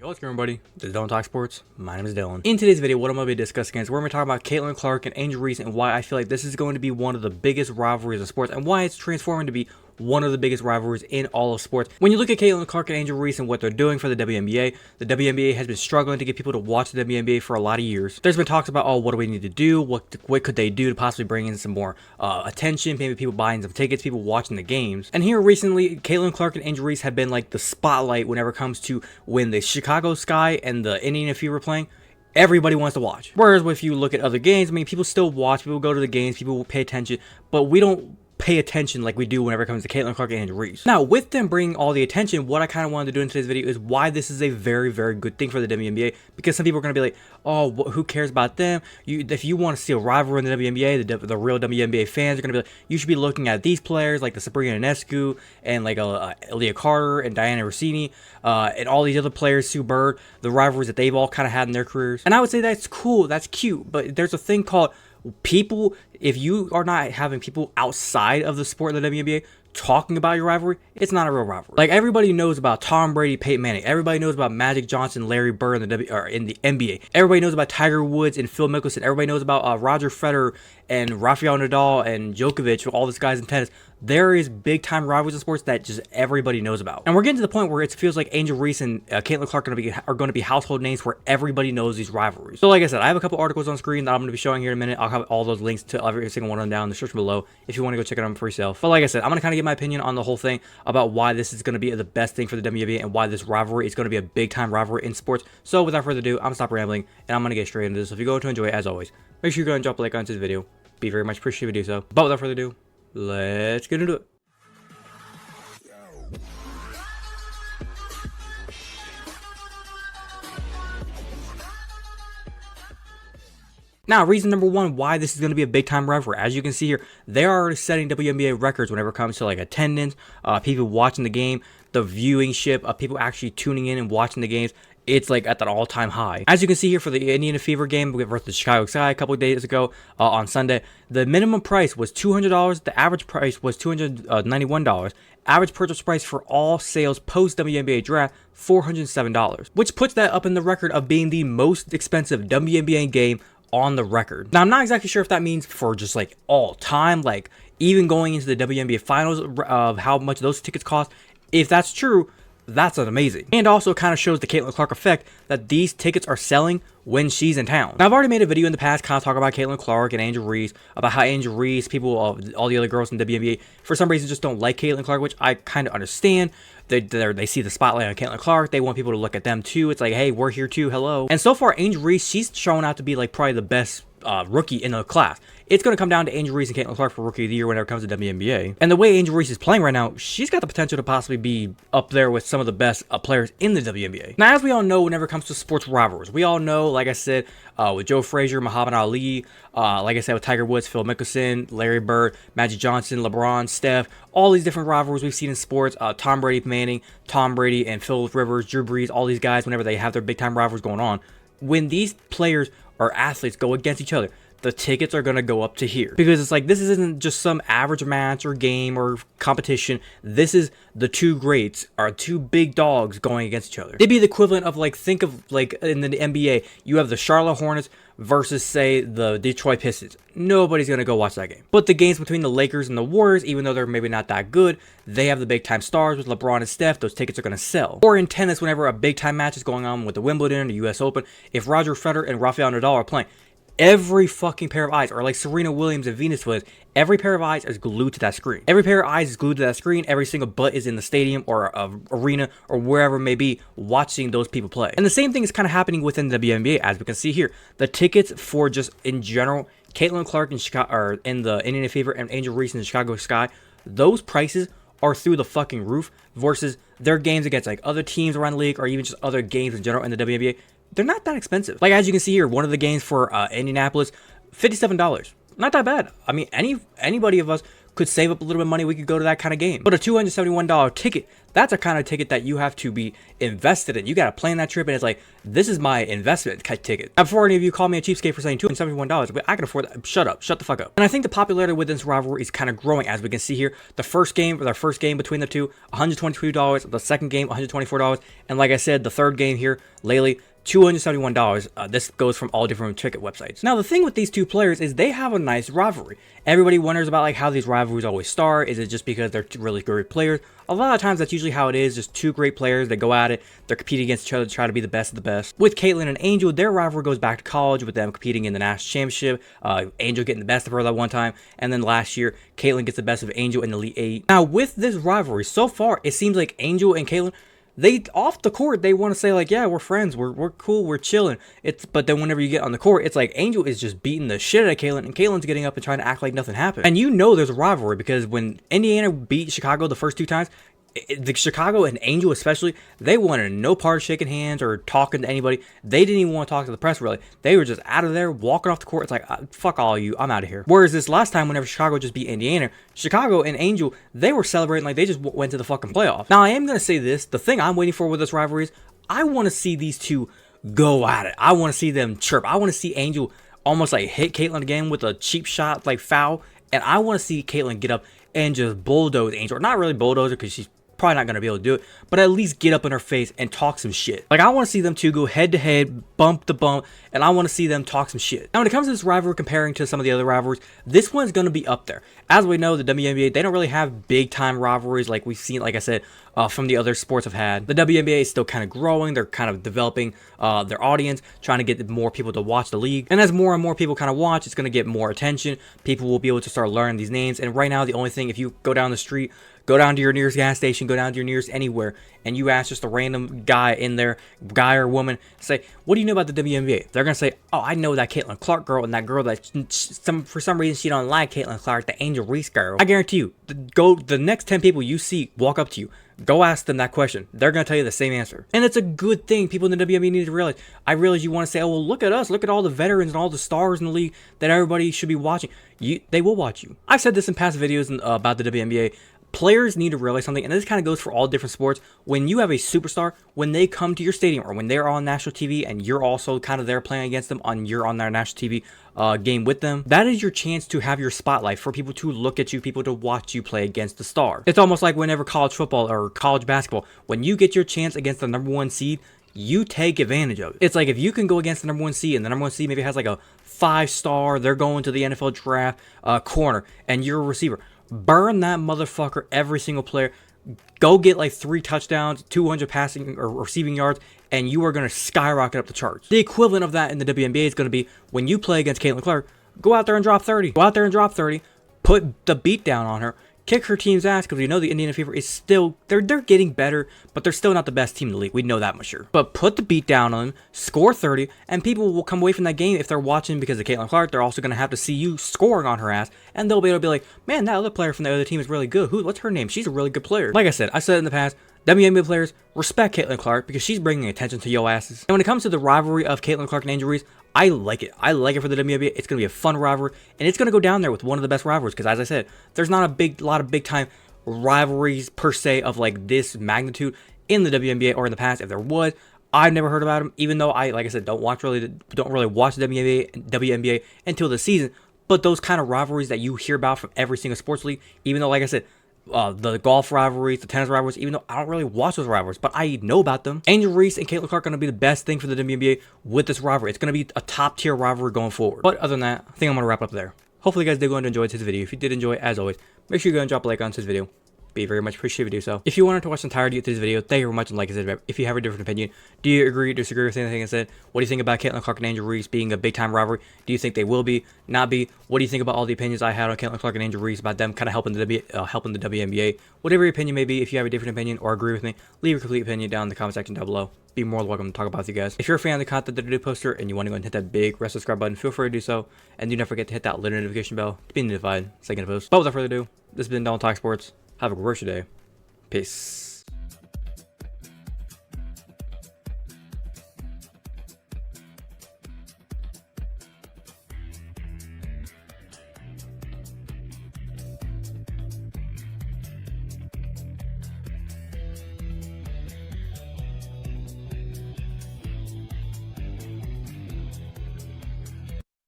Yo, what's going on, everybody? This is Don't Talk Sports. My name is Dylan. In today's video, what I'm going to be discussing is we're going to talk about Caitlin Clark and Angel Reese and why I feel like this is going to be one of the biggest rivalries of sports and why it's transforming to be one of the biggest rivalries in all of sports. When you look at Caitlin Clark and Angel Reese and what they're doing for the WNBA has been struggling to get people to watch the WNBA for a lot of years. There's been talks about, oh, what do we need to do? What could they do to possibly bring in some more attention? Maybe people buying some tickets, people watching the games. And here recently, Caitlin Clark and Angel Reese have been like the spotlight whenever it comes to when the Chicago Sky and the Indiana Fever playing. Everybody wants to watch. Whereas if you look at other games, I mean, people still watch, people go to the games, people will pay attention, but we don't pay attention like we do whenever it comes to Caitlin Clark and Angel Reese. Now, with them bringing all the attention, what I kind of wanted to do in today's video is why this is a very, very good thing for the WNBA, because some people are going to be like, oh, who cares about them? If you want to see a rivalry in the WNBA, the real WNBA fans are going to be like, you should be looking at these players like the Sabrina Ionescu and like Leah Carter and Diana Rossini and all these other players, Sue Bird, the rivalries that they've all kind of had in their careers. And I would say that's cool, that's cute, but there's a thing called people. If you are not having people outside of the sport of the WNBA talking about your rivalry, it's not a real rivalry. Like, everybody knows about Tom Brady, Peyton Manning. Everybody knows about Magic Johnson, Larry Bird in the NBA. Everybody knows about Tiger Woods and Phil Mickelson. Everybody knows about Roger Federer and Rafael Nadal and Djokovic, all these guys in tennis. There is big time rivalries in sports that just everybody knows about. And we're getting to the point where it feels like Angel Reese and Caitlin Clark are going to be household names where everybody knows these rivalries. So like I said, I have a couple articles on screen that I'm going to be showing here in a minute. I'll have all those links to every single one of them down in the description below if you want to go check it out for yourself. But like I said, I'm going to kind of give my opinion on the whole thing about why this is going to be the best thing for the WNBA and why this rivalry is going to be a big time rivalry in sports. So without further ado, I'm going to stop rambling and I'm going to get straight into this. So if you're going to enjoy it, as always, make sure you go and drop a like on this video. Be very much appreciated if you do so. But without further ado, let's get into it. Now, reason number one why this is going to be a big time rivalry. As you can see here, they're already setting WNBA records whenever it comes to like attendance, people watching the game, the viewingship of people actually tuning in and watching the games. It's like at an all-time high. As you can see here for the Indiana Fever game versus the Chicago Sky a couple of days ago on Sunday, the minimum price was $200. The average price was $291. Average purchase price for all sales post WNBA draft, $407, which puts that up in the record of being the most expensive WNBA game on the record. Now, I'm not exactly sure if that means for just like all time, like even going into the WNBA finals of how much those tickets cost. If that's true, that's amazing. And also kind of shows the Caitlin Clark effect that these tickets are selling when she's in town. Now, I've already made a video in the past kind of talking about Caitlin Clark and Angel Reese, about how Angel Reese, people, all the other girls in WNBA, for some reason just don't like Caitlin Clark, which I kind of understand. They see the spotlight on Caitlin Clark. They want people to look at them too. It's like, hey, we're here too. Hello. And so far, Angel Reese, she's shown out to be like probably the best rookie in the class. It's going to come down to Angel Reese and Caitlin Clark for Rookie of the Year whenever it comes to WNBA. And the way Angel Reese is playing right now, she's got the potential to possibly be up there with some of the best players in the WNBA. Now, as we all know, whenever it comes to sports rivalries, we all know, like I said, with Joe Frazier, Muhammad Ali, like I said, with Tiger Woods, Phil Mickelson, Larry Bird, Magic Johnson, LeBron, Steph, all these different rivalries we've seen in sports, Tom Brady, Manning, Tom Brady and Phil Rivers, Drew Brees, all these guys, whenever they have their big time rivalries going on, when these players or athletes go against each other, the tickets are going to go up to here, because it's like, this isn't just some average match or game or competition. This is the two greats, or two big dogs going against each other. It'd be the equivalent of like, think of like in the NBA, you have the Charlotte Hornets versus say the Detroit Pistons. Nobody's going to go watch that game. But the games between the Lakers and the Warriors, even though they're maybe not that good, they have the big time stars with LeBron and Steph. Those tickets are going to sell. Or in tennis, whenever a big time match is going on with the Wimbledon, the US Open, if Roger Federer and Rafael Nadal are playing, every fucking pair of eyes, or like Serena Williams and Venus Williams, every pair of eyes is glued to that screen. Every pair of eyes is glued to that screen. Every single butt is in the stadium or arena or wherever it may be watching those people play. And the same thing is kind of happening within the WNBA, as we can see here. The tickets for just in general, Caitlin Clark in Chicago, or in the Indiana Fever, and Angel Reese in the Chicago Sky, those prices are through the fucking roof versus their games against like other teams around the league or even just other games in general in the WNBA. They're not that expensive. Like, as you can see here, one of the games for Indianapolis, $57. Not that bad. I mean, anybody of us could save up a little bit of money. We could go to that kind of game. But a $271 ticket, that's a kind of ticket that you have to be invested in. You got to plan that trip, and it's like, this is my investment ticket. Now, before any of you call me a cheapskate for saying $271, but I can afford that. Shut up. Shut the fuck up. And I think the popularity within this rivalry is kind of growing, as we can see here. The first game, or their first game between the two, $122. The second game, $124. And like I said, the third game here, LATLEY, $271. This goes from all different ticket websites. Now, the thing with these two players is they have a nice rivalry. Everybody wonders about like how these rivalries always start. Is it just because they're really great players? A lot of times that's usually how it is. Just two great players that go at it. They're competing against each other to try to be the best of the best. With Caitlyn and Angel, their rivalry goes back to college, with them competing in the national championship. Angel getting the best of her that one time, and then last year Caitlyn gets the best of Angel in the Elite 8. Now, with this rivalry, so far it seems like Angel and Caitlyn, they off the court, they want to say like, yeah, we're friends, we're cool, we're chilling. But then whenever you get on the court, it's like Angel is just beating the shit out of Caitlyn, and Caitlyn's getting up and trying to act like nothing happened. And you know there's a rivalry, because when Indiana beat Chicago the first two times, the Chicago and Angel especially, they wanted no part of shaking hands or talking to anybody. They didn't even want to talk to the press, really. They were just out of there, walking off the court. It's like, fuck all of you, I'm out of here. Whereas this last time, whenever Chicago just beat Indiana, Chicago and Angel, they were celebrating like they just went to the fucking playoffs. Now, I am going to say this. The thing I'm waiting for with this rivalry is I want to see these two go at it. I want to see them chirp. I want to see Angel almost like hit Caitlyn again with a cheap shot, like foul. And I want to see Caitlyn get up and just bulldoze Angel. Not really bulldoze her, because she's probably not going to be able to do it, but at least get up in her face and talk some shit. Like, I want to see them two go head to head, bump to bump, and I want to see them talk some shit. Now, when it comes to this rivalry, comparing to some of the other rivalries, this one's going to be up there. As we know, the WNBA, they don't really have big time rivalries like we've seen, like I said, from the other sports have had. The WNBA is still kind of growing. They're kind of developing their audience, trying to get more people to watch the league. And as more and more people kind of watch, it's going to get more attention. People will be able to start learning these names. And right now, the only thing, if you go down the street, go down to your nearest gas station, go down to your nearest anywhere, and you ask just a random guy in there, guy or woman, say, what do you know about the WNBA? They're going to say, oh, I know that Caitlin Clark girl, and that girl that for some reason she don't like Caitlin Clark, the Angel Reese girl. I guarantee you, the next 10 people you see walk up to you, go ask them that question. They're going to tell you the same answer. And it's a good thing people in the WNBA need to realize. I realize you want to say, oh, well, look at us. Look at all the veterans and all the stars in the league that everybody should be watching. They will watch you. I've said this in past videos about the WNBA. Players need to realize something, and this kind of goes for all different sports. When you have a superstar, when they come to your stadium or when they're on national TV and you're also kind of there playing against them you're on their national TV game with them, that is your chance to have your spotlight for people to look at you, people to watch you play against the star. It's almost like whenever college football or college basketball, when you get your chance against the #1 seed, you take advantage of it. It's like if you can go against the #1 seed, and the #1 seed maybe has like a 5-star, they're going to the NFL draft corner, and you're a receiver. Burn that motherfucker, every single player. Go get like 3 touchdowns, 200 passing or receiving yards, and you are going to skyrocket up the charts. The equivalent of that in the WNBA is going to be when you play against Caitlin Clark, go out there and drop 30. Go out there and drop 30. Put the beat down on her. Kick her team's ass, because we know the Indiana Fever is still, they're getting better, but they're still not the best team in the league. We know that much sure. But put the beat down on them, score 30, and people will come away from that game if they're watching because of Caitlin Clark. They're also going to have to see you scoring on her ass, and they'll be able to be like, man, that other player from the other team is really good. What's her name? She's a really good player. Like I said it in the past, WNBA players, respect Caitlin Clark because she's bringing attention to yo asses. And when it comes to the rivalry of Caitlin Clark and Angel Reese, I like it. I like it for the WNBA. It's going to be a fun rivalry, and it's going to go down there with one of the best rivalries because, as I said, there's not a lot of big time rivalries per se of like this magnitude in the WNBA or in the past. If there was, I've never heard about them, even though like I said, don't really watch the WNBA until the season. But those kind of rivalries that you hear about from every single sports league, even though, like I said, the golf rivalries, the tennis rivalries, even though I don't really watch those rivalries, but I know about them. Angel Reese and Caitlin Clark are going to be the best thing for the WNBA with this rivalry. It's going to be a top tier rivalry going forward. But other than that, I think I'm going to wrap up there. Hopefully you guys did go and enjoy this video. If you did enjoy, as always, make sure you go and drop a like on this video. Be very much appreciated if you do so. If you wanted to watch the entirety of this video, thank you very much, and like I said, if you have a different opinion, do you agree, disagree with anything I said? What do you think about Caitlin Clark and Angel Reese being a big time rivalry? Do you think they will be, not be? What do you think about all the opinions I had on Caitlin Clark and Angel Reese about them kind of helping the WNBA? Whatever your opinion may be, if you have a different opinion or agree with me, leave your complete opinion down in the comment section down below. Be more than welcome to talk about with you guys. If you're a fan of the content that I do poster and you want to go and hit that big red subscribe button, feel free to do so. And do not forget to hit that little notification bell to be notified second of post. But without further ado, this has been Donald Talk Sports. Have a great day. Peace.